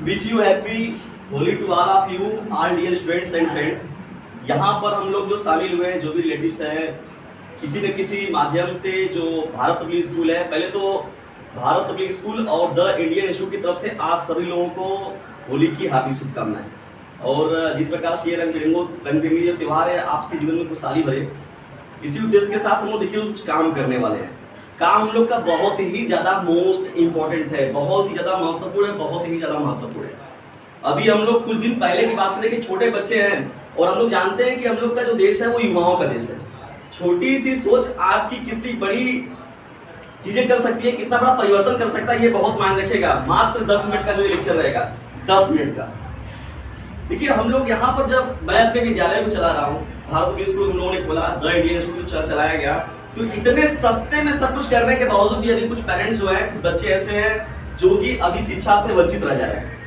Wish you happy Holi to all of you, all dear students and friends. यहाँ पर हम लोग जो शामिल हुए हैं, जो भी रिलेटिव्स हैं, किसी न किसी माध्यम से जो भारत पब्लिक स्कूल है, पहले तो भारत पब्लिक स्कूल और द इंडियन इंस्टीट्यूट की तरफ से आप सभी लोगों को होली की हार्दिक शुभकामनाएं। और जिस प्रकार से ये रंग-बिरंगी जो त्यौहार है आपके जीवन में खुशहाली भरे, इसी उद्देश्य के साथ हम लोग देखिए कुछ काम करने वाले हैं। काम हम लोग का बहुत ही ज़्यादा मोस्ट इम्पॉर्टेंट है, बहुत ही ज़्यादा महत्वपूर्ण है, बहुत ही ज़्यादा महत्वपूर्ण है। अभी हम लोग कुछ दिन पहले की बात करें कि छोटे बच्चे हैं और हम लोग जानते हैं कि हम लोग का जो देश है वो युवाओं का देश है। छोटी सी सोच आपकी कितनी बड़ी चीजें कर सकती है, कितना बड़ा परिवर्तन कर सकता है, ये बहुत मायने रखेगा। मात्र 10 मिनट का जो लेक्चर रहेगा, 10 मिनट का। देखिए हम लोग यहाँ पर जब मैं अपने विद्यालय को चला रहा हूँ, भारत पब्लिक स्कूल हम लोगों ने खोला, द इंडियन इंस्टीट्यूट चलाया गया, तो इतने सस्ते में सब कुछ करने के बावजूद भी अभी कुछ पेरेंट्स जो है, कुछ बच्चे ऐसे हैं जो कि अभी शिक्षा से वंचित रह जा रहे हैं।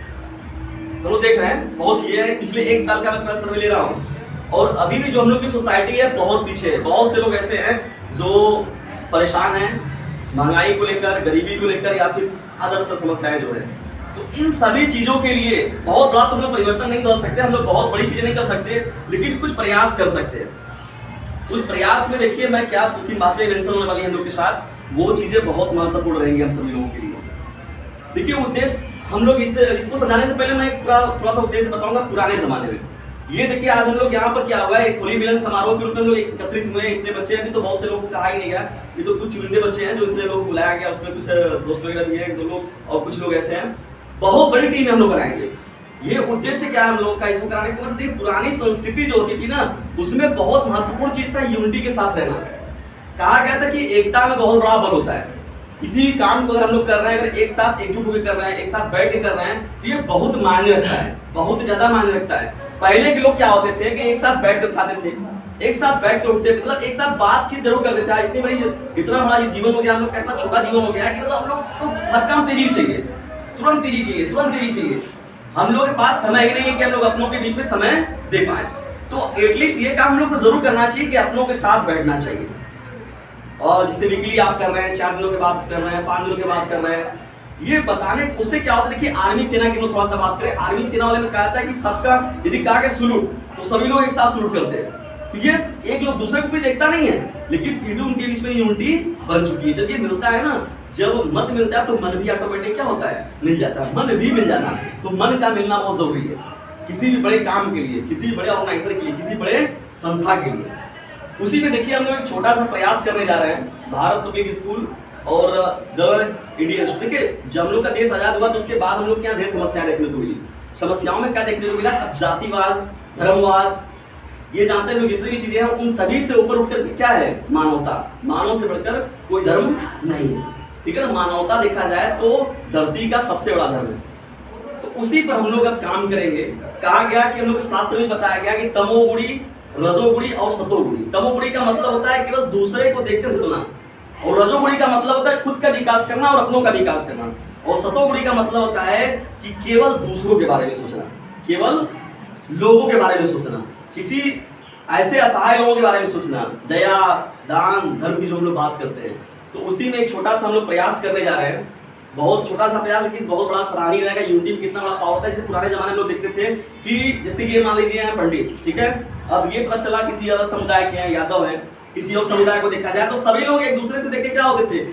हम लोग देख रहे हैं बहुत ये है, पिछले 1 साल का मैं अपना सर्वे ले रहा हूँ और अभी भी जो हम लोग की सोसाइटी है बहुत पीछे है। बहुत से लोग ऐसे हैं जो परेशान हैं महंगाई को लेकर, गरीबी को लेकर या फिर अदर समस्याएं जो है। तो इन सभी चीजों के लिए बहुत बड़ा तो हम लोग परिवर्तन नहीं कर सकते, हम लोग बहुत बड़ी चीजें नहीं कर सकते, लेकिन कुछ प्रयास कर सकते हैं। उस प्रयास में देखिए मैं क्या 2-3 बातें मेंशन होने वाली हैं हम लोग के साथ, वो चीजें बहुत महत्वपूर्ण रहेंगी हम सभी लोगों के लिए। देखिए उद्देश्य हम लोग इसको समझाने से पहले मैं थोड़ा सा उद्देश्य बताऊंगा पुराने जमाने में। ये देखिए आज हम लोग यहाँ पर क्या हुआ है, एक होली मिलन समारोह के रूप में हम लोग एकत्रित हुए, इतने बच्चे अभी तो बहुत से लोगों को कहा ही नहीं गया, ये तो कुछ चुनिंदे बच्चे हैं जो इतने लोग बुलाया गया, उसमें कुछ दोस्त वगैरह भी है 1-2 लोग और कुछ लोग ऐसे हैं। बहुत बड़ी टीम हम लोग बनाएंगे। ये उद्देश्य क्या है हम लोग का इसको कराने का, मतलब पुरानी संस्कृति जो होती थी ना, उसमें बहुत महत्वपूर्ण चीज था यूनिटी के साथ रहना। कहा गया था कि एकता में बहुत बड़ा बल होता है। किसी काम को अगर हम लोग कर रहे हैं, अगर एक साथ एकजुट होकर कर रहे हैं, एक साथ बैठ के कर रहे हैं, तो ये बहुत मायने रखता है, बहुत ज्यादा मायने रखता है। पहले के लोग क्या होते थे कि एक साथ बैठ कर खाते थे, एक साथ बैठ कर उठते थे, मतलब एक साथ बातचीत जरूर करते थे। इतना बड़ा ये जीवन हो गया, हम लोग का इतना छोटा जीवन हो गया कि मतलब हम लोग को हर काम तेजी चाहिए, तुरंत तेजी चाहिए, तुरंत तेजी चाहिए। हम लोग के पास समय ही नहीं है कि हम लोग अपनों के बीच में समय दे पाए। तो एटलीस्ट ये काम हम लोग को जरूर करना चाहिए कि अपनों के साथ बैठना चाहिए। और जिसे वीकली आप कर रहे हैं, 4 दिनों के बाद कर रहे हैं, 5 दिनों के बाद कर रहे हैं, ये बताने उससे क्या होता है। देखिए आर्मी सेना की थोड़ा सा बात करें, आर्मी सेना वाले में कहा था कि सबका यदि कहा कि सलूट, तो सभी लोग एक साथ सलूट करते हैं। तो ये एक लोग दूसरे को भी देखता नहीं है, लेकिन फिर भी उनके बीच में यूनिटी बन चुकी है। जब ये मिलता है ना, जब मत मिलता है तो मन भी ऑटोमेटिक क्या होता है, मिल जाता है। मन भी मिल जाना, तो मन का मिलना बहुत जरूरी है किसी भी बड़े काम के लिए, किसी भी बड़े ऑर्गेनाइजेशन के लिए, किसी बड़े संस्था के लिए। उसी में देखिए हम लोग एक छोटा सा प्रयास करने जा रहे हैं, भारत पब्लिक स्कूल और द इंडियन। देखिए जब हम लोग का देश आजाद हुआ तो उसके बाद हम लोग क्या ढेर समस्याएं देखने को मिली। समस्याओं में क्या देखने को मिला, जातिवाद, धर्मवाद, ये जानते हैं लोग जितनी भी चीजें हैं उन सभी से ऊपर उठकर क्या है, मानवता। मानव से बढ़कर कोई धर्म नहीं है, ठीक है ना। मानवता देखा जाए तो धरती का सबसे बड़ा धर्म है। तो उसी पर हम लोग अब काम करेंगे। कहा गया कि हम लोग शास्त्र में बताया गया कि तमोगुणी, रजोगुणी और सतोगुणी। तमोगुणी का मतलब होता है केवल दूसरे को देखकर चलना, और रजोगुणी का मतलब होता है खुद का विकास करना और अपनों का विकास करना, और सतोगुणी का मतलब होता है कि केवल दूसरों के बारे में सोचना, केवल लोगों के बारे में सोचना, किसी ऐसे असहाय लोगों के बारे में सोचना, दया, दान, धर्म की जो हम लोग बात करते हैं। तो उसी में एक छोटा सा हम लोग प्रयास करने जा रहे हैं, बहुत छोटा सा प्रयास लेकिन बहुत बड़ा सराहनीय रहेगा। यूनिटी में कितना बड़ा पावर होता है। जैसे पुराने जमाने में लोग देखते थे कि जैसे ये मान लीजिए हैं पंडित, ठीक है, अब ये पता चला किसी अलग समुदाय के हैं, यादव हैं, किसी और समुदाय को देखा जाए तो सभी लोग एक दूसरे से देख के क्या होते थे,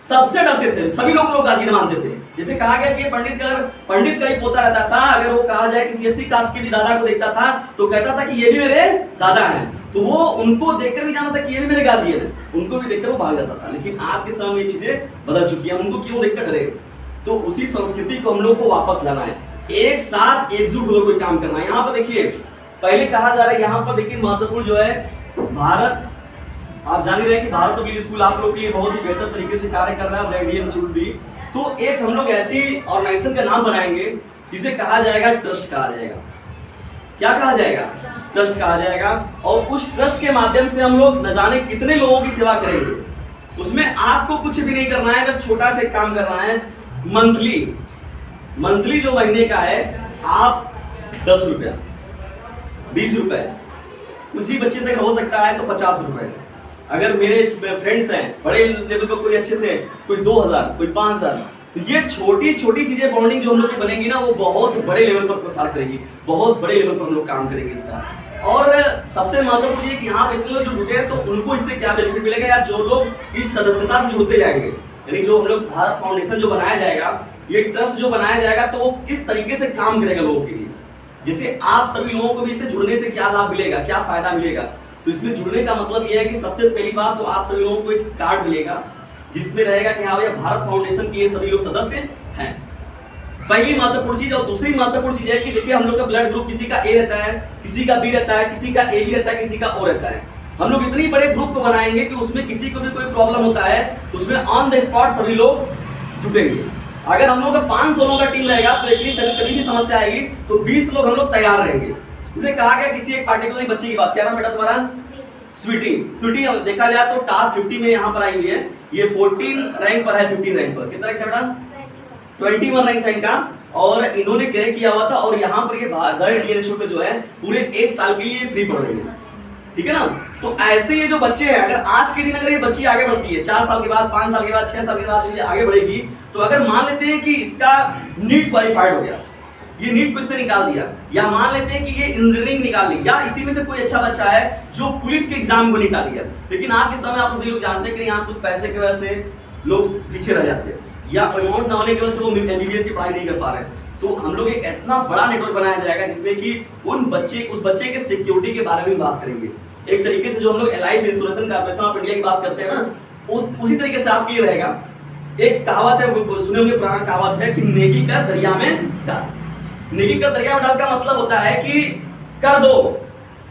सबसे डरते थे, सभी लोग गाजी मानते थे। जैसे कहा गया कि पंडित का ही पोता रहता था, अगर वो कहा जाए किसी ऐसी कास्ट के भी दादा को देखता था तो कहता था कि ये भी मेरे दादा हैं, तो वो उनको देखकर भी जानता था कि ये भी मेरे गार्जियन है, उनको भी देखकर वो भाग जाता था। लेकिन आज के समय में ये चीजें बदल चुकी है, उनको क्यों देखकर डरे। तो उसी संस्कृति को हम लोग को वापस लाना है, एक साथ एकजुट होकर कोई काम करना है। यहाँ पर देखिए पहले कहा जा रहा है, यहाँ पर देखिए महत्वपूर्ण जो है भारत, आप जान ही रहे कि भारत पब्लिक स्कूल आप लोग के लिए बहुत ही बेहतर तरीके से कार्य कर रहा है, इंडियन इंस्टीट्यूट भी। तो एक हम लोग ऐसी ऑर्गेनाइजेशन का नाम बनाएंगे जिसे कहा जाएगा ट्रस्ट कहा जाएगा। क्या कहा जाएगा, ट्रस्ट कहा जाएगा। और उस ट्रस्ट के माध्यम से हम लोग न जाने कितने लोगों की सेवा करेंगे। उसमें आपको कुछ भी नहीं करना है, बस छोटा से काम करना है। मंथली जो महीने का है, आप 10 रुपया, 20 रुपए, किसी बच्चे से अगर हो सकता है तो 50 रुपए। अगर मेरे फ्रेंड्स हैं बड़े लेवल पर, कोई अच्छे से, कोई 2000, कोई 5000, तो ये छोटी छोटी चीजें बॉन्डिंग जो हम लोग की बनेगी ना, वो बहुत बड़े लेवल पर प्रसार करेगी, बहुत बड़े लेवल पर हम लोग काम करेंगे इसका। और सबसे महत्वपूर्ण ये कि यहाँ पे इतने लोग जो जुटे हैं, तो उनको इससे क्या बेनिफिट मिलेगा यार, जो लोग इस सदस्यता से जुड़ते जाएंगे, यानी जो हम लोग भारत फाउंडेशन जो बनाया जाएगा, ये ट्रस्ट जो बनाया जाएगा, तो वो किस तरीके से काम करेगा लोगों के लिए, जैसे आप सभी लोगों को भी इससे जुड़ने से क्या लाभ मिलेगा, क्या फायदा मिलेगा। तो इसमें जुड़ने का मतलब ये है कि सबसे पहली बात तो आप सभी लोगों को एक कार्ड मिलेगा जिसमें रहेगा कि हाँ भैया भारत फाउंडेशन के ये सभी लोग सदस्य हैं, पहली महत्वपूर्ण चीज। और दूसरी महत्वपूर्ण चीज है कि देखिए हम लोग का ब्लड ग्रुप किसी का ए रहता है, किसी का बी रहता है, किसी का ए बी रहता है, किसी का ओ रहता है। हम लोग इतनी बड़े ग्रुप को बनाएंगे कि उसमें किसी को भी कोई प्रॉब्लम होता है तो उसमें ऑन द स्पॉट सभी लोग जुटेंगे। अगर हम लोग का 500 लोगों का टीम रहेगा तो एटलीस्ट अगर कभी भी समस्या आएगी तो 20 लोग हम लोग तैयार रहेंगे। इसे कहा गया किसी एक पार्टिकुलर बच्चे की बात, क्या नाम बेटा तुम्हारा? स्वीटी। स्वीटी देखा जाए तो टॉप 50 में यहाँ पर आई हुई है, ये 14 रैंक पर है, 15 रैंक पर। कितना रैंक था बेटा? 21 रैंक था इनका, और इन्होंने क्रैक किया हुआ था। और यहाँ पर ये द इंडियन इंस्टीट्यूट में जो है पूरे 1 साल के लिए फ्री पढ़ रही है, ठीक है ना। तो ऐसे ये जो बच्चे हैं, अगर आज के दिन अगर ये बच्ची आगे बढ़ती है, 4 साल के बाद, 5 साल के बाद, 6 साल के बाद ये आगे बढ़ेगी, तो अगर मान लेते हैं कि इसका नीट क्वालिफाइड हो गया, ये नीट को इसने निकाल दिया, या मान लेते हैं कि ये इंजीनियरिंग निकाल ली, या इसी में से कोई अच्छा बच्चा है जो पुलिस के एग्जाम को निकाल लिया, लेकिन आज के समय आप लोग जानते हैं कि यहाँ कुछ पैसे की वजह से लोग पीछे रह जाते हैं, या अमाउंट ना होने की वजह से वो एमबीबीएस की पढ़ाई नहीं कर पा रहे हैं। तो हम लोग एक इतना बड़ा नेटवर्क बनाया जाएगा जिसमें कि उस बच्चे के सिक्योरिटी के बारे में बात करेंगे। एक तरीके से जो हम लोग life insurance corporation of India की बात करते हैं ना, उसी तरीके से आपके लिए रहेगा। एक कहावत है, सुने होंगे, पुराना कहावत है कि नेकी कर दरिया में डाल। नेकी कर दरिया में डाल का मतलब होता है कि कर दो,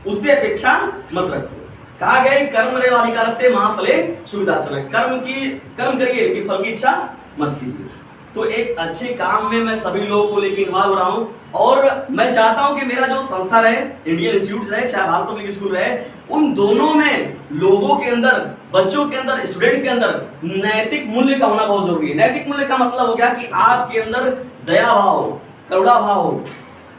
उससे अपेक्षा मत रखो। कहा गया कर्म रे वाली का रस्ते महाफले सुविधा चले, कर्म करिए लेकिन फल की इच्छा मत कीजिए। तो एक अच्छे काम में मैं सभी लोगों को लेकर इन्वॉल्व हो रहा हूँ, और मैं चाहता हूँ कि मेरा जो संस्था रहे, इंडियन इंस्टीट्यूट रहे, चाहे भारत पब्लिक स्कूल रहे, उन दोनों में लोगों के अंदर, बच्चों के अंदर, स्टूडेंट के अंदर नैतिक मूल्य का होना बहुत जरूरी है। नैतिक मूल्य का मतलब हो गया कि आपके अंदर दया भाव, करुणा भाव,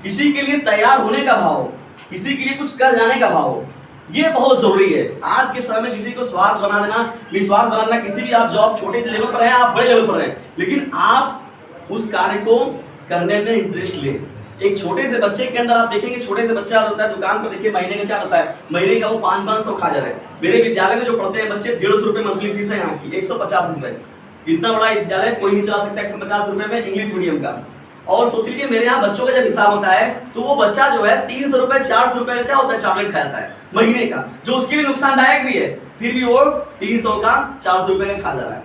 किसी के लिए तैयार होने का भाव, किसी के लिए कुछ कर जाने का भाव, ये बहुत जरूरी है। आज के समय में किसी को स्वार्थ बना देना, निस्वार्थ बना देना, किसी भी आप जॉब छोटे लेवल पर हैं, आप बड़े लेवल पर हैं, लेकिन आप उस कार्य को करने में इंटरेस्ट ले। एक छोटे से बच्चे के अंदर आप देखेंगे, छोटे से बच्चा होता है दुकान पर, देखिए महीने का क्या होता है, महीने का वो 500 खा जा रहा है। मेरे विद्यालय में जो पढ़ते हैं बच्चे, 150 रुपए मंथली फीस है यहाँ की, 150 रुपए। इतना बड़ा विद्यालय कोई नहीं चला सकता 150 रुपए में इंग्लिश मीडियम का। और सोच लीजिए मेरे यहाँ बच्चों का जब हिसाब होता है तो वो बच्चा जो है 300 रुपए 400 रुपए लेता होता है, चॉकलेट खाता है महीने का, जो उसके भी नुकसानदायक भी है, फिर भी वो 300 का 400 रुपए का खा जा रहा है।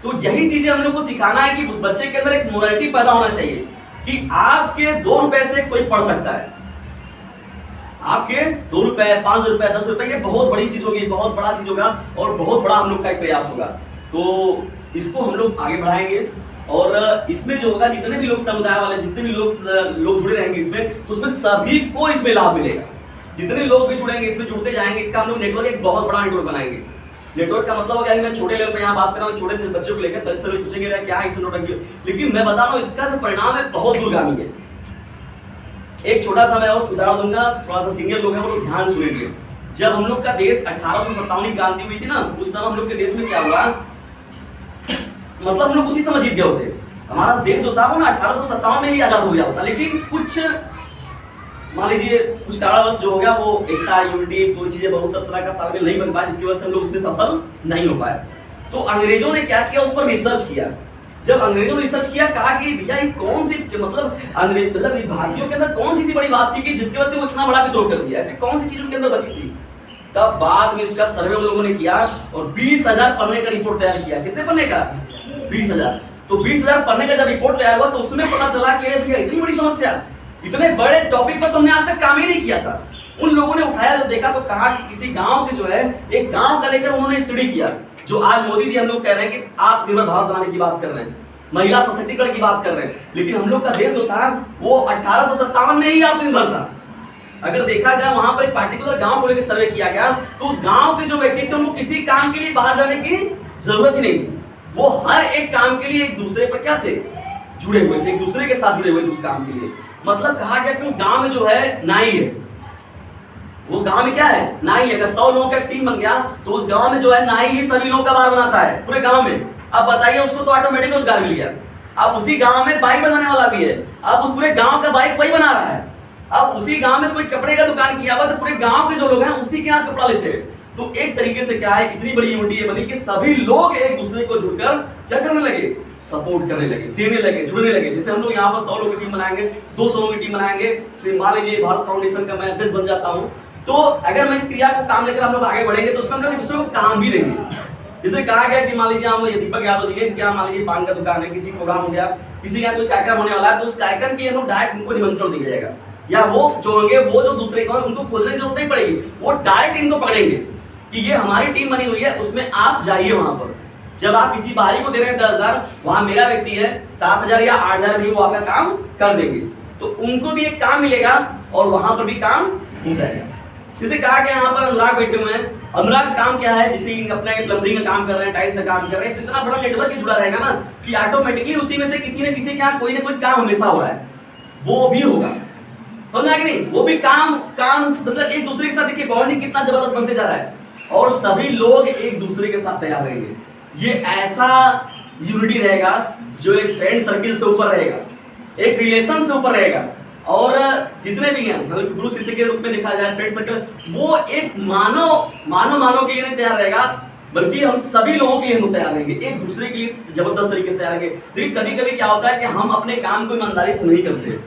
तो यही चीजें हम लोग को सिखाना है कि उस बच्चे के अंदर एक मोरालिटी पैदा होना चाहिए कि आपके 2 रुपए से कोई पढ़ सकता है। आपके 2 रुपए, 5 रुपए, 10 रुपए, ये बहुत बड़ी चीज होगी, बहुत बड़ा चीज होगा, और बहुत बड़ा हम लोग का एक प्रयास होगा। तो इसको हम लोग आगे बढ़ाएंगे, और इसमें जो होगा, जितने भी लोग समुदाय वाले, जितने भी लोग जुड़े रहेंगे इसमें, तो उसमें सभी को इसमें लाभ मिलेगा। जितने लोग भी जुड़ेंगे, इसमें जुड़ते जाएंगे, इसका हम लोग नेटवर्क एक बहुत बड़ा नेटवर्क बनाएंगे। नेटवर्क का मतलब हो गया कि मैं छोटे लेवल पे यहाँ बात कर रहा हूँ, छोटे से बच्चों को लेकर, तभी सोचेंगे क्या है इस नोटंकी, लेकिन मैं बता रहा हूँ इसका जो परिणाम है बहुत दूरगामी है। एक छोटा सा मैं और उदाहरण दूंगा, थोड़ा सा सीनियर लोग हैं वो लोग ध्यान सुनेंगे। जब हम लोग का देश 1857 की क्रांति हुई थी ना, उस समय हम लोग के देश में क्या हुआ, मतलब हम लोग उसी समय जीत गए होते। हमारा देश जो था वो ना 1857 में ही आजाद हो गया होता, लेकिन कुछ मान लीजिए कुछ कारणवश जो हो गया, वो एकता, यूनिटी, कोई चीजें बहुत सब तरह का तालमेल नहीं बन पाया, जिसकी वजह से हम लोग उसमें सफल नहीं हो पाए। तो अंग्रेजों ने क्या किया, उस पर रिसर्च किया। जब अंग्रेजों ने रिसर्च किया, कहा कि भैया ये कौन सी, मतलब अंग्रेज, मतलब भारतीयों के अंदर कौन सी बड़ी बात थी कि जिसकी वजह से वो इतना बड़ा विद्रोह कर दिया, ऐसी कौन सी चीज उनके अंदर बची थी। तब बाद में इसका सर्वे लोगों ने किया और 20,000 पन्ने का रिपोर्ट तैयार किया। कितने पन्ने का? 20,000। तो 20,000 पन्ने का जब रिपोर्ट तैयार हुआ तो उसमें पता चला कि भैया इतनी बड़ी समस्या, इतने बड़े टॉपिक पर तुमने आज तक काम ही नहीं किया था। उन लोगों ने उठाया, जब देखा तो कहा कि किसी गांव के जो है, एक गांव का लेकर उन्होंने स्टडी किया। जो आज मोदी जी हम लोग कह रहे हैं कि आत्मनिर्भर भारत बनाने की बात कर रहे हैं, महिला सशक्तिकरण की बात कर रहे हैं, लेकिन हम लोग का देश जो था वो 1857 में ही आत्मनिर्भर था। अगर देखा जाए वहां पर एक पार्टिकुलर गांव को लेकर सर्वे किया गया, तो उस गांव के जो व्यक्ति थे उनको किसी काम के लिए बाहर जाने की जरूरत ही नहीं थी। वो हर एक काम के लिए एक दूसरे पर क्या थे, जुड़े हुए थे, एक दूसरे के साथ जुड़े हुए थे उस काम के लिए। मतलब कहा गया कि उस गांव में जो है नाई है, वो गांव में क्या है, नाई है। अगर 100 लोगों का टीम बन गया तो उस गांव में जो है नाई ही सभी लोगों का बार बनाता है पूरे गांव में। अब बताइए उसको तो ऑटोमेटिक रोजगार मिल गया। अब उसी गांव में बाइक बनाने वाला भी है, अब उस पूरे गांव का बाइक वही बना रहा है। अब उसी गांव में कोई कपड़े का दुकान किया हुआ तो पूरे गांव के जो लोग हैं उसी के यहाँ कपड़ा लेते हैं। तो एक तरीके से क्या है, इतनी बड़ी यूनिटी है बनी कि सभी लोग एक दूसरे को जुड़कर क्या करने लगे, सपोर्ट करने लगे, देने लगे, जुड़ने लगे। जैसे हम लोग यहाँ पर 100 लोगों की टीम बनाएंगे, 200 लोगों की टीम बनाएंगे, मान लीजिए भारत फाउंडेशन का मैं अध्यक्ष बन जाता हूँ, तो अगर मैं इस क्रिया को काम लेकर हम लोग आगे बढ़ेंगे तो उसमें हम लोग एक दूसरे को काम भी देंगे। जैसे कहा गया कि मान लीजिए हम लोग दीपक यादव जी के क्या मान लीजिए पान का दुकान है, किसी प्रोग्राम हो गया, किसी का कोई कार्यक्रम होने वाला है, तो उस कार्यक्रम के लिए हम लोग डायरेक्ट उनको निमंत्रण दिया जाएगा, या वो जो होंगे वो जो दूसरे को उनको खोजने की जरूरत नहीं पड़ेगी, वो डायरेक्ट इनको पकड़ेंगे कि ये हमारी टीम बनी हुई है, उसमें आप जाइए। वहां पर जब आप किसी बाहरी को दे रहे हैं 10,000, वहां मेरा व्यक्ति है 7,000 या 8,000 भी वो आपका काम कर देंगे, तो उनको भी एक काम मिलेगा और वहां पर भी काम हो जाएगा। जैसे कहा गया यहाँ पर अनुराग बैठे हुए हैं, अनुराग काम क्या है, जैसे अपना प्लम्बरिंग का काम कर रहे हैं, टाइल्स का काम कर रहे हैं, तो इतना बड़ा नेटवर्क ही जुड़ा रहेगा ना कि ऑटोमेटिकली उसी में से किसी न किसी का कोई ना कोई काम हमेशा हो रहा है, वो भी होगा। समझा कि नहीं, वो भी काम मतलब एक दूसरे के साथ देखिए बॉन्डिंग कितना जबरदस्त बनते जा रहा है और सभी लोग एक दूसरे के साथ तैयार रहेंगे। ये ऐसा यूनिटी रहेगा जो एक फ्रेंड सर्किल से ऊपर रहेगा, एक रिलेशन से ऊपर रहेगा, और जितने भी हैं गुरु शिष्य के रूप में देखा जाए फ्रेंड सर्कल, वो एक मानव के लिए नहीं तैयार रहेगा, बल्कि हम सभी लोगों के लिए हम तैयार रहेंगे, एक दूसरे के लिए जबरदस्त तरीके से तैयार रहेंगे। लेकिन कभी कभी क्या होता है कि हम अपने काम को ईमानदारी से नहीं करते।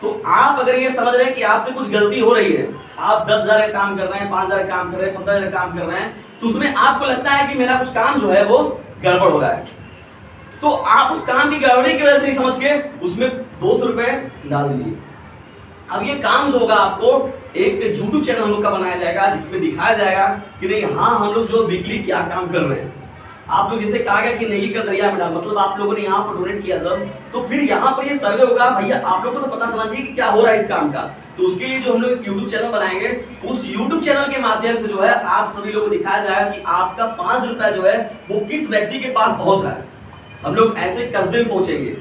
तो आप अगर ये समझ रहे हैं कि आपसे कुछ गलती हो रही है, आप 10,000 का काम कर रहे हैं, 5,000 का काम कर रहे हैं, 15,000 का काम कर रहे हैं, तो उसमें आपको लगता है कि मेरा कुछ काम जो है वो गड़बड़ हो रहा है, तो आप उस काम की गड़बड़ी की वजह से ही समझ के उसमें 200 रुपए डाल दीजिए। अब ये काम जो होगा आपको एक YouTube चैनल हम लोग का बनाया जाएगा जिसमें दिखाया जाएगा कि नहीं हाँ हम लोग जो वीकली क्या काम कर रहे हैं। आप लोग जैसे कहा गया कि नेकी का दरिया में डाल, मतलब आप लोगों ने यहाँ पर डोनेट किया जब, तो फिर यहाँ पर ये सर्वे होगा, भैया आप लोगों को तो पता चलना चाहिए कि क्या हो रहा है इस काम का। तो उसके लिए जो हम लोग YouTube चैनल बनाएंगे, उस YouTube चैनल के माध्यम से जो है आप सभी लोगों को दिखाया जाएगा कि आपका 5 रुपया जो है वो किस व्यक्ति के पास पहुंच रहा है। हम लोग ऐसे कस्बे में पहुंचेंगे,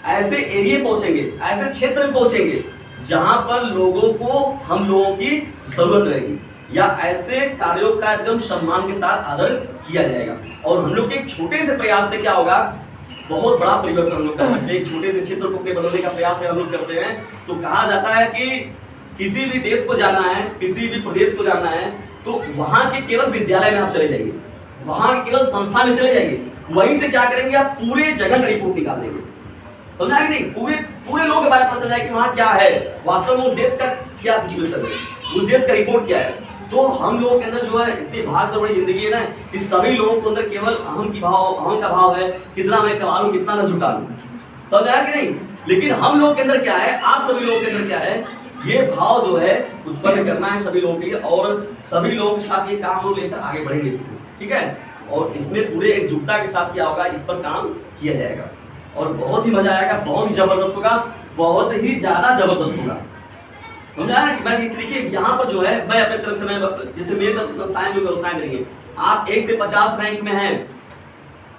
ऐसे एरिया पहुंचेंगे, ऐसे क्षेत्र में पहुंचेंगे जहां पर लोगों को हम लोगों की जरूरत रहेगी, या ऐसे कार्यों का एकदम सम्मान के साथ आदर किया जाएगा। और हम लोग के एक छोटे से प्रयास से क्या होगा, बहुत बड़ा परिवर्तन हम लोग कर सकते हैं। एक छोटे से क्षेत्र को अपने बदलने का प्रयास हम लोग करते हैं। तो कहा जाता है कि किसी भी देश को जाना है, किसी भी प्रदेश को जाना है, तो वहां के केवल विद्यालय में आप चले जाइए, वहां केवल संस्था में चले जाइए, वहीं से क्या करेंगे आप पूरे जगह का रिपोर्ट निकाल देंगे। समझा कि नहीं, पूरे लोगों के बारे में पता चल जाए कि वहां क्या है, वास्तव में उस देश का क्या सिचुएशन है, उस देश का रिपोर्ट क्या है। तो हम लोगों के अंदर जो है इतनी भाग दौड़ जिंदगी है ना कि सभी लोगों के अंदर केवल अहम का भाव है, कितना मैं कमा लूं, कितना मैं जुटा लूं। समझा कि नहीं, लेकिन हम लोग के अंदर क्या है, आप सभी लोगों के अंदर क्या है, ये भाव जो है उत्पन्न करना है सभी लोगों के लिए, और सभी लोगों के साथ ये काम लोग लेकर आगे बढ़ेंगे इसको, ठीक है। और इसमें पूरे एकजुटता के साथ क्या होगा, इस पर काम किया जाएगा और बहुत ही मजा आएगा, बहुत ही जबरदस्त होगा, बहुत ही ज्यादा जबरदस्त होगा। समझा ना कि मैं देखिए यहाँ पर जो है मैं अपनी तरफ से मैं जैसे मेरी तरफ से संस्थाएं जो व्यवस्थाएं देंगे, आप 1 से 50 रैंक में हैं,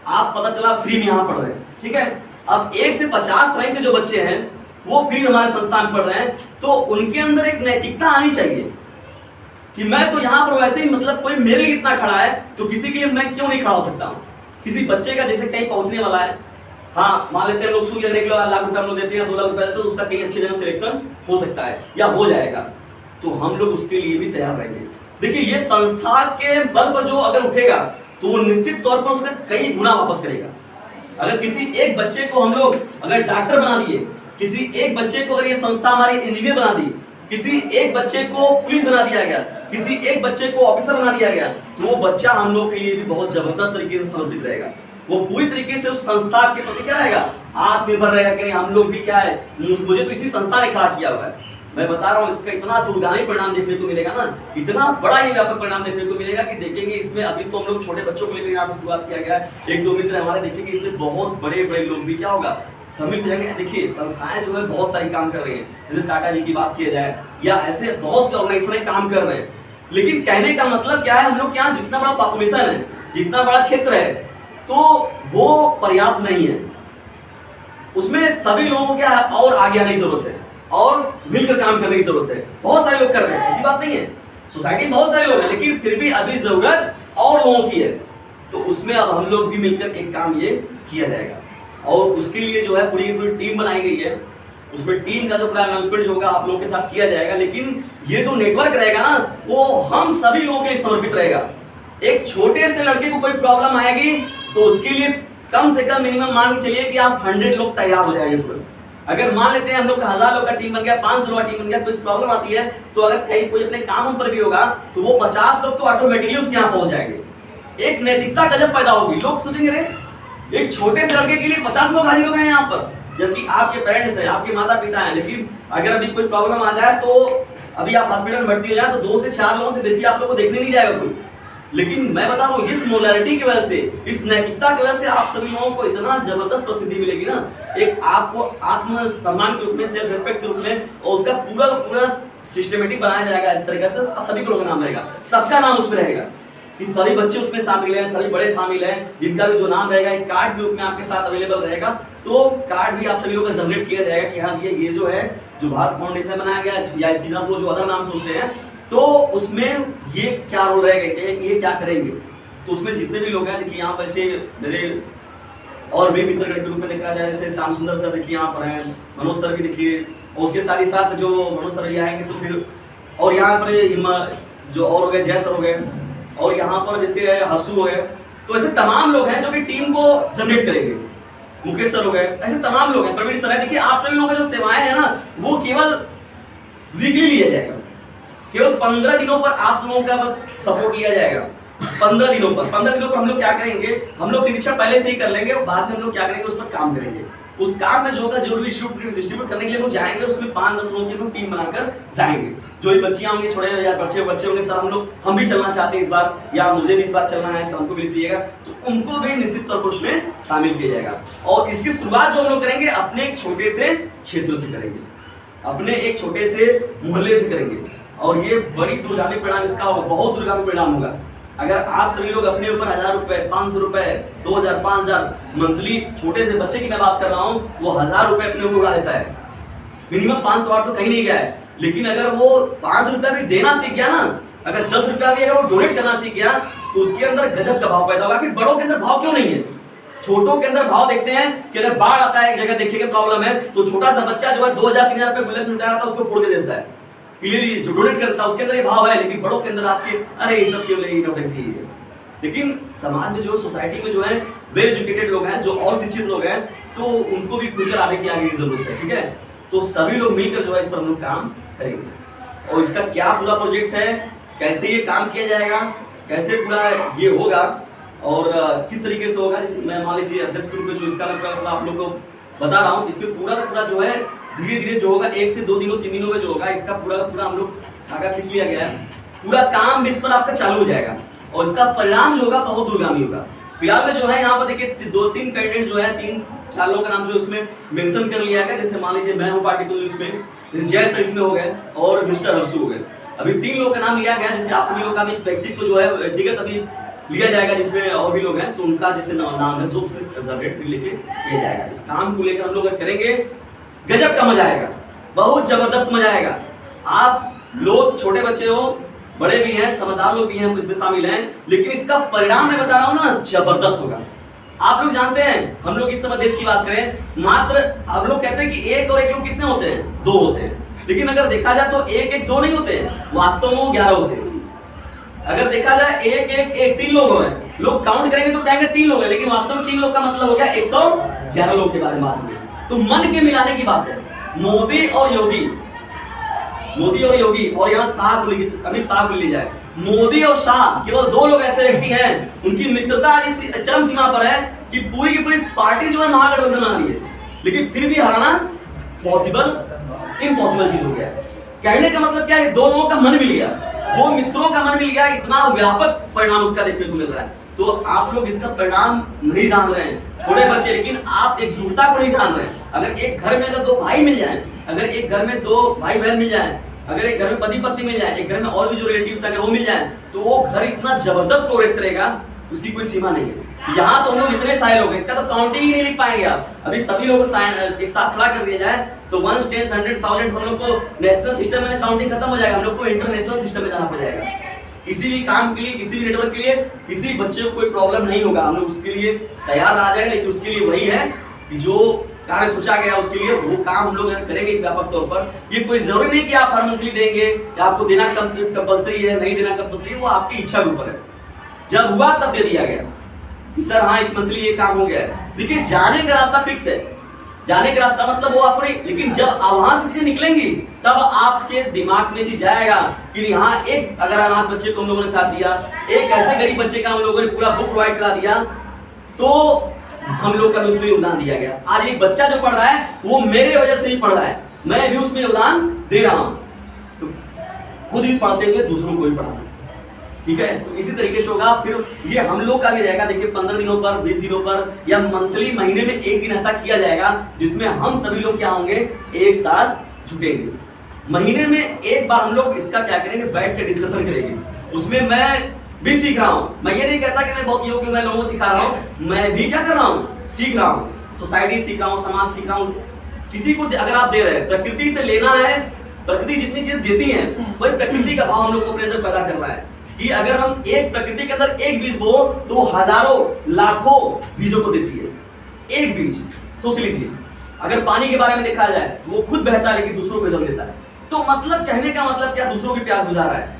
आप पता चला फ्री में यहाँ पढ़ रहे हैं, ठीक है। अब 1 से 50 रैंक के जो बच्चे हैं वो फ्री हमारे संस्थान में पढ़ रहे हैं, तो उनके अंदर एक नैतिकता आनी चाहिए कि मैं तो यहाँ पर वैसे ही मतलब कोई मेरे लिए इतना खड़ा है तो किसी के लिए मैं क्यों नहीं खड़ा हो सकता हूँ। किसी बच्चे का जैसे कहीं पहुंचने वाला है, हाँ मान लेते हैं लोग सूर्य अगर 1 लाख रुपए हम लोग देते हैं, 2 लाख रुपए देते हैं, तो उसका कहीं अच्छी जगह सिलेक्शन हो सकता है या हो जाएगा, तो हम लोग उसके लिए भी तैयार रहेंगे। देखिए ये संस्था के बल पर जो अगर उठेगा तो वो निश्चित तौर पर उसका कई गुना वापस करेगा। अगर किसी एक बच्चे को हम लोग अगर डॉक्टर बना दिए, किसी एक बच्चे को अगर ये संस्था हमारी इंजीनियर बना दी, किसी एक बच्चे को पुलिस बना दिया गया, किसी एक बच्चे को ऑफिसर बना दिया गया, तो वो बच्चा हम लोग के लिए भी बहुत जबरदस्त तरीके से समर्पित रहेगा। वो पूरी तरीके से उस संस्था के प्रति क्या रहेगा, आत्मनिर्भर रहेगा कि हम लोग भी क्या है, मुझे तो इसी संस्था ने खड़ा किया हुआ है। मैं बता रहा हूँ इसका इतना दूरगामी परिणाम देखने को मिलेगा ना, इतना बड़ा ये व्यापक परिणाम देखने को मिलेगा कि देखेंगे इसमें। अभी तो हम लोग छोटे बच्चों को लेकर यहाँ पर शुरुआत किया गया है, 1-2 मित्र हमारे, देखेंगे इसमें बहुत बड़े बड़े लोग भी क्या होगा सम्मिलित हो जाएंगे। देखिए संस्थाएं जो है बहुत सारी काम कर रही हैं, जैसे टाटा जी की बात किया जाए या ऐसे बहुत से ऑर्गेनाइजेशन काम कर रहे हैं। लेकिन कहने का मतलब क्या है, हम लोग क्या जितना बड़ा पॉपुलेशन है, जितना बड़ा क्षेत्र है, तो वो पर्याप्त नहीं है, उसमें सभी लोगों को क्या है और आगे आने की जरूरत है और मिलकर काम करने की जरूरत है। बहुत सारे लोग कर रहे हैं, ऐसी बात नहीं है, सोसाइटी में बहुत सारे लोग हैं, लेकिन फिर भी अभी जरूरत और लोगों की है। तो उसमें अब हम लोग भी मिलकर एक काम ये किया जाएगा। और उसके लिए जो है पूरी पूरी टीम बनाई गई है। उसमें टीम का जो पूरा अनाउंसमेंट जो होगा आप लोगों के साथ किया जाएगा, लेकिन ये जो नेटवर्क रहेगा ना वो हम सभी लोगों के लिए समर्पित रहेगा। एक छोटे से लड़के को कोई प्रॉब्लम आएगी तो उसके लिए कम से कम मिनिमम मान के चलिए कि आप 100 लोग तैयार हो जाएंगे तुरंत। अगर मान लेते हैं हम लोग का 1000 लोग का टीम बन गया, 500 लोग का टीम बन गया, कोई प्रॉब्लम आती है तो अगर कहीं कोई अपने काम पर भी होगा तो वो 50 लोग तो ऑटोमेटिकली उसके यहाँ पहुंच जाएंगे। एक नैतिकता गजब पैदा होगी। लोग सोचेंगे रे एक छोटे से लड़के के लिए 50 लोग हाजिर हो गए यहाँ पर, जबकि आपके पेरेंट्स हैं, आपके माता पिता हैं। लेकिन अगर अभी कोई प्रॉब्लम आ जाए तो अभी आप हॉस्पिटल में भर्ती हो जाए तो 2 से 4 लोगों से बेसी आप लोग को देखने नहीं जाएगा कोई। लेकिन मैं बता रहा हूँ इस मोरालिटी की वजह से, इस नैतिकता की वजह से आप सभी लोगों को इतना जबरदस्त प्रसिद्धि मिलेगी ना, एक आपको आत्म सम्मान के रूप में, सेल्फ रिस्पेक्ट के रूप में, और उसका पूरा पूरा सिस्टमेटिक बनाया जाएगा। इस तरीके से सभी लोगों का नाम रहेगा, सबका नाम उसमें रहेगा कि सभी बच्चे उसमें शामिल हैं, सभी बड़े शामिल हैं, जिनका भी जो नाम रहेगा एक कार्ड के रूप में आपके साथ अवेलेबल रहेगा। तो कार्ड भी आप सभी लोगों का जनरेट किया जाएगा कि हाँ ये जो है जो भारत फाउंडेशन बनाया गया या इसकी हम लोग जो अदर नाम सोचते हैं तो उसमें ये क्या रोल रहेगा, ये क्या करेंगे। तो उसमें जितने भी लोग हैं देखिए यहाँ पर से मेरे और भी मित्र के रूप में देखा जाए, जैसे श्याम सुंदर सर देखिए यहाँ पर हैं, मनोज सर भी देखिए, और उसके साथ ही साथ जो मनोज सर भी आएंगे तो फिर, और यहाँ पर जो और हो गए जय सर हो गए, और यहाँ पर जैसे हर्षु हो गए। तो ऐसे तमाम लोग हैं जो कि टीम को जनरेट करेंगे। मुकेश सर हो गए, ऐसे तमाम लोग हैं, प्रवीण सर है। देखिए आप सभी लोगों का जो सेवाएं हैं ना वो केवल वीकली लिया जाएगा, केवल 15 दिनों पर आप लोगों का बस सपोर्ट लिया जाएगा। 15 दिनों पर हम लोग क्या करेंगे, हम लोग निरीक्षण पहले से ही कर लेंगे और बाद में हम लोग क्या करेंगे उस पर काम करेंगे। उस काम में जो होगा जो भी डिस्ट्रीब्यूट करने के लिए लोग जाएंगे, उसमें 5-10 लोगों की टीम बनाकर जाएंगे। जो भी बच्चियां होंगी, छोटे या बच्चे होंगे, सर हम भी चलना चाहते हैं इस बार, या मुझे भी इस बार चलना है, सर हमको भी चाहिएगा, तो उनको भी निश्चित तौर पर उसमें शामिल किया जाएगा। और इसकी शुरुआत जो हम लोग करेंगे अपने एक छोटे से क्षेत्र से करेंगे, अपने एक छोटे से मोहल्ले से करेंगे, और ये बड़ी दूरगामी परिणाम इसका होगा, बहुत दूरगामी परिणाम होगा। अगर आप सभी लोग अपने ऊपर 1000 रुपए, 500 रुपए, 2000, 5000 मंथली, छोटे से बच्चे की मैं बात कर रहा हूँ, वो 1000 रुपए अपने ऊपर उड़ा देता है, मिनिमम 500-800 कहीं नहीं गया है। लेकिन अगर वो 5 रुपया भी देना सीख गया ना, अगर 10 रुपया भी अगर वो डोनेट करना सीख गया तो उसके अंदर गजब का भाव पैदा होगा। फिर बड़ों के अंदर भाव क्यों नहीं है, छोटों के अंदर भाव देखते हैं कि अगर बाढ़ आता है, एक जगह देखिए प्रॉब्लम है, तो छोटा सा बच्चा जो है 2000-3000 रुपए बुलेट में उठा रहा था उसको फोड़ के देता है, क्लियरली जो डोनेट करता है उसके अंदर ये भाव है। लेकिन बड़ों के अंदर आज के अरे ये सब क्यों नहीं नौटंकी है। लेकिन समाज में जो सोसाइटी में जो है वेल एजुकेटेड लोग हैं, जो और शिक्षित लोग हैं, तो उनको भी खुलकर आगे की आगे की जरूरत है, ठीक है। तो सभी लोग मिलकर जो है इस पर हम लोग काम करेंगे। और इसका क्या पूरा प्रोजेक्ट है, कैसे ये काम किया जाएगा, कैसे पूरा ये होगा और किस तरीके से होगा, जैसे मैं मान लीजिए अध्यक्ष के रूप में जो इसका मैं आप लोग को बता रहा हूँ, इसमें पूरा का पूरा जो है धीरे धीरे जो होगा 1 से 2 दिनों 3 दिनों में जो होगा इसका पूरा पूरा हम लोग खाका खींच लिया गया है। पूरा काम इस पर आपका चालू हो जाएगा और इसका परिणाम जो होगा बहुत दूरगामी होगा। फिलहाल में जो है यहाँ पर देखिए 2-3 कैंडिडेट जो है 3-4 लोगों का नाम जो इसमें मेंशन कर लिया गया। जैसे मान लीजिए मैं हूँ पार्टिकुलर इसमें, जय सर इसमें हो गए और मिस्टर हर्षु हो गए। अभी 3 लोग का नाम लिया गया, जैसे आप लोगों का भी व्यक्तित्व जो है व्यक्तिगत अभी लिया जाएगा, जिसमें और भी लोग हैं तो उनका जैसे नाम है जो उसमें जनरेट लेके किया जाएगा। इस काम को लेकर हम लोग करेंगे, गजब का मजा आएगा, बहुत जबरदस्त मजा आएगा। आप लोग छोटे बच्चे हो, बड़े भी हैं, समझदार लोग भी हैं, इसमें शामिल हैं, लेकिन इसका परिणाम मैं बता रहा हूँ ना जबरदस्त होगा। आप लोग जानते हैं हम लोग इस समय देश की बात करें, मात्र हम लोग कहते हैं कि 1 और 1 लोग कितने होते हैं, 2 होते हैं। लेकिन अगर देखा जाए तो 1-1-2 नहीं होते हैं, वास्तव में वो 11 होते हैं। अगर देखा जाए 1-1-1 3 लोग हैं, लोग काउंट करेंगे तो कहेंगे 3 लोग हैं, लेकिन वास्तव में 3 लोग का मतलब हो गया 111 लोग के बारे में बात हुई। तो मन के मिलाने की बात है। मोदी और योगी और यहाँ शाह अमित शाह को ले जाए, मोदी और शाह केवल 2 लोग ऐसे व्यक्ति हैं, उनकी मित्रता इस चरम सीमा पर है कि पूरी की पूरी पार्टी जो है महागठबंधन आ रही है, लेकिन फिर भी हराना इम्पॉसिबल चीज हो गया। कहने का मतलब क्या है, 2 लोगों का मन मिल गया, 2 मित्रों का मन मिल गया, इतना व्यापक परिणाम उसका देखने को मिल रहा है। तो आप लोग इसका परिणाम नहीं जान रहे हैं, छोटे बच्चे, लेकिन आप एकजुटता को नहीं जान रहे हैं। अगर एक घर में अगर 2 भाई मिल जाए, अगर एक घर में 2 भाई बहन मिल जाए, अगर एक घर में पति पत्नी मिल जाए, एक घर में और भी जो रिलेटिव्स अगर वो मिल जाए, तो वो घर इतना जबरदस्त प्रोग्रेस करेगा, उसकी कोई सीमा नहीं है। यहाँ तो हम लोग इतने सारे लोग हैं, इसका तो काउंटिंग ही नहीं लिख पाएंगे आप। अभी सभी लोगों को एक साथ खड़ा कर दिया जाए तो 1, 10, 100, 1000 हम लोग को नेशनल सिस्टम में काउंटिंग खत्म हो जाएगा, हम लोग को इंटरनेशनल सिस्टम में जाना पड़ जाएगा। किसी भी काम के लिए, किसी भी नेटवर्क के लिए, किसी बच्चे को कोई प्रॉब्लम नहीं होगा, हम लोग उसके लिए तैयार आ जाएंगे। लेकिन उसके लिए वही है कि जो कार्य सोचा गया उसके लिए वो काम हम लोग करेंगे व्यापक तौर पर। ये कोई जरूरी नहीं कि आप हर मंथली देंगे या आपको देना कंपलसरी है, नहीं देना कंपलसरी है, वो आपकी इच्छा के ऊपर है। जब हुआ तब दे दिया गया कि सर हाँ इस मंथली ये काम हो गया है। देखिए जाने का रास्ता फिक्स है, जाने का रास्ता मतलब वो आपको नहीं, लेकिन जब वहां से चीजें निकलेंगी तब आपके दिमाग में चीज जाएगा कि यहाँ एक अगर अनाथ बच्चे को हम लोगों ने साथ दिया, एक ऐसे गरीब बच्चे का हम लोगों ने पूरा बुक प्रोवाइड करा दिया, तो हम लोग का भी उसमें योगदान दिया गया। आज एक बच्चा जो पढ़ रहा है वो मेरे वजह से ही पढ़ रहा है, मैं भी उसमें योगदान दे रहा हूं, तो खुद भी पढ़ते हुए दूसरों को भी पढ़ाना, ठीक है। तो इसी तरीके से होगा। फिर ये हम लोग का भी रहेगा, देखिए 15 दिनों पर, 20 दिनों पर या मंथली महीने में एक दिन ऐसा किया जाएगा जिसमें हम सभी लोग क्या होंगे, एक साथ जुटेंगे। महीने में एक बार हम लोग इसका क्या करेंगे, बैठ के डिस्कशन करेंगे। उसमें मैं भी सीख रहा हूं, मैं ये नहीं कहता कि मैं बहुत योग्य, मैं लोगों को सिखा रहा हूं, मैं भी क्या कर रहा हूं, सीख रहा हूं, सोसाइटी सीख रहा हूं, समाज सीख रहा हूं। किसी को अगर आप दे रहे हैं, प्रकृति से लेना है, प्रकृति जितनी चीज देती है वही प्रकृति का भाव हम लोग को अपने अंदर पैदा करना है कि अगर हम एक प्रकृति के अंदर एक बीज बो तो हजारों लाखों बीजों को देती है। एक बीज सोच लीजिए, अगर पानी के बारे में देखा जाए तो वो खुद बहता है लेकिन दूसरों को जल देता है। तो मतलब कहने का मतलब क्या, दूसरों की प्यास बुझा रहा है।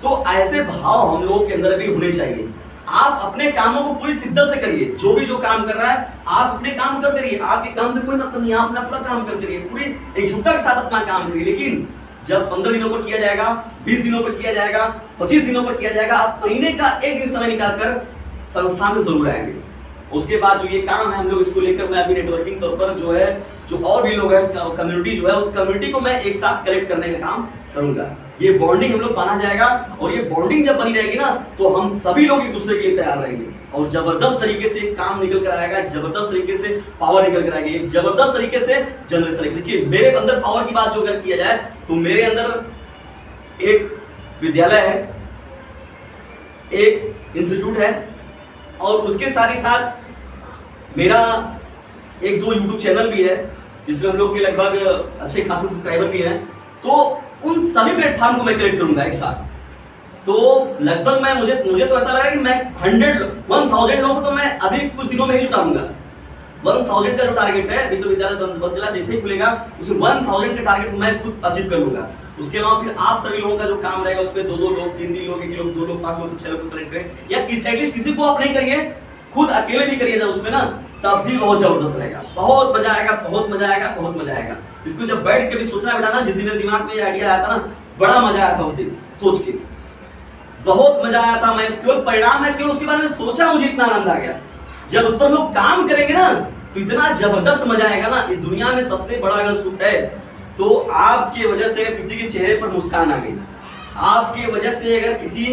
तो ऐसे भाव हम लोगों के अंदर भी होने चाहिए। आप अपने कामों को पूरी शिद्दत से करिए, जो भी जो काम कर रहा है आप अपने काम करते रहिए, आपके काम से कोई मतलब नहीं, आप अपना पूरा काम करते रहिए, पूरी एकजुटता के साथ अपना काम करिए। लेकिन जब 15 दिनों पर किया जाएगा, 20 दिनों पर किया जाएगा, 25 दिनों पर किया जाएगा, आप महीने का एक दिन समय निकालकर संस्था में जरूर आएंगे। उसके बाद जो ये काम है हम लोग इसको लेकर मैं अभी नेटवर्किंग तौर पर जो है, जो और भी लोग हैं, कम्युनिटी जो है, उस कम्युनिटी को मैं एक साथ कलेक्ट करने का काम करूंगा। ये बॉन्डिंग हम लोग बना जाएगा और ये बॉन्डिंग जब बनी रहेगी ना तो हम सभी लोग एक दूसरे के लिए तैयार रहेंगे और जबरदस्त तरीके से काम निकल कर आएगा, जबरदस्त तरीके से पावर निकल कर आएगी, जबरदस्त तरीके से जनरेशन। देखिए मेरे अंदर पावर की बात जो अगर किया जाए तो मेरे अंदर एक विद्यालय है, एक इंस्टीट्यूट है और उसके साथ ही साथ मेरा एक दो यूट्यूब चैनल भी है जिसमें हम लोग के लगभग अच्छे खासे सब्सक्राइबर भी हैं। तो उन सभी प्लेटफॉर्म को मैं कलेक्ट करूंगा एक साथ। तो लगभग मैं मुझे तो ऐसा लग रहा है कि मैं 1000 लोगों को तो मैं अभी कुछ दिनों में ही जुटाऊंगा। 1000 का जो टारगेट है, अभी तो विद्यालय बंद चला, जैसे ही खुलेगा उसमें 1000 का टारगेट मैं खुद अचीव कर लूंगा। उसके अलावा फिर आप सभी लोगों का जो काम रहेगा उसमें 2 लोग, 3 लोग, 1 लोग, 2 लोग, 5 लोग, 6 लोग कलेक्ट करें या एटलीस्ट किसी को आप नहीं करिए, खुद अकेले भी करिए उसमें ना, तब भी बहुत जबरदस्त रहेगा, बहुत मजा आएगा, बहुत मजा आएगा, बहुत मजा आएगा। इसको जब बैठ के भी सोचना बेटा ना, जिस दिन मेरे दिमाग में ये आइडिया आया था ना, बड़ा मजा आया था उस दिन सोच के, बहुत मजा आया था। मैं केवल परिणाम है, केवल उसके बारे में सोचा मुझे इतना आनंद आ गया। जब उस पर लोग काम करेंगे ना तो इतना जबरदस्त मजा आएगा ना। इस दुनिया में सबसे बड़ा अगर सुख है तो आपके वजह से किसी के चेहरे पर मुस्कान आ गई, आपके वजह से अगर किसी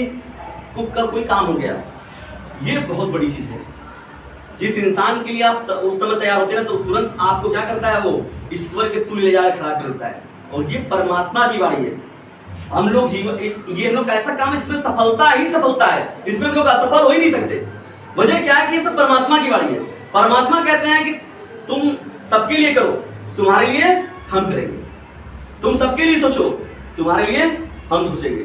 को का कोई काम हो गया, ये बहुत बड़ी चीज है। जिस इंसान के लिए आप उस समय तैयार होते हैं तो तुरंत आपको क्या करता है, वो ईश्वर के तुल्य ले जाकर खड़ा करता है। और ये परमात्मा की वाणी है। हम लोग जीवन ये हम लोग का ऐसा काम है जिसमें सफलता ही सफलता है, इसमें हम लोग असफल हो ही नहीं सकते। वजह क्या है कि ये सब परमात्मा की वाणी है। परमात्मा कहते हैं कि तुम सबके लिए करो, तुम्हारे लिए हम करेंगे, तुम सबके लिए सोचो, तुम्हारे लिए हम सोचेंगे।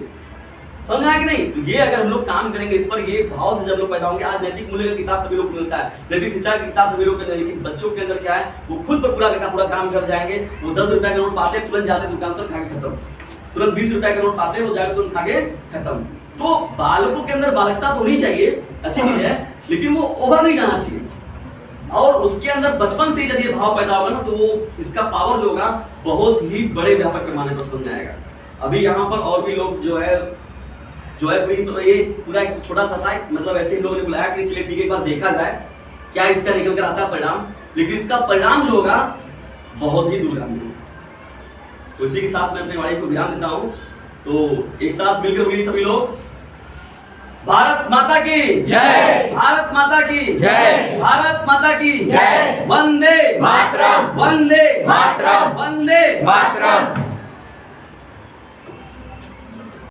समझ आया कि नहीं? तो ये अगर हम लोग काम करेंगे इस पर, ये भाव से जब लोग पैदा होंगे। आज नैतिक मूल्य का किताब सभी लोग को मिलता है, नैतिक शिक्षा की किताब सभी लोग को, लेकिन बच्चों के अंदर क्या है, वो खुद पर पूरा काम कर जाएंगे। वो 10 रुपए का नोट पाते तुरंत जाते दुकान पर खा के खत्म, तुरंत 20 रुपए का नोट पाते वो जाकर तुरंत खा के खत्म। तो बालकों के अंदर बालकता तो होनी चाहिए, अच्छी चीज है, लेकिन वो ओवर नहीं जाना चाहिए। और उसके अंदर बचपन से जब ये भाव पैदा होगा ना तो वो इसका पावर जो होगा बहुत ही बड़े व्यापक पैमाने पर समझ आएगा। अभी यहाँ पर और भी लोग जो है पूरी, तो ये पूरा एक छोटा सा था, मतलब ऐसे ही लोगों ने बुलाया कि चलिए ठीक है एक बार देखा जाए क्या इसका निकल कर आता है परिणाम, लेकिन इसका परिणाम जो होगा बहुत ही दूरगामी होगा। तो इसी के साथ मैं अपने वाणी को विराम देता हूँ। तो एक साथ मिलकर बोलिए सभी लोग, भारत माता की जय, भारत माता की जय, भारत माता की जय, वंदे मातरम, वंदे मातरम, वंदे मातरम।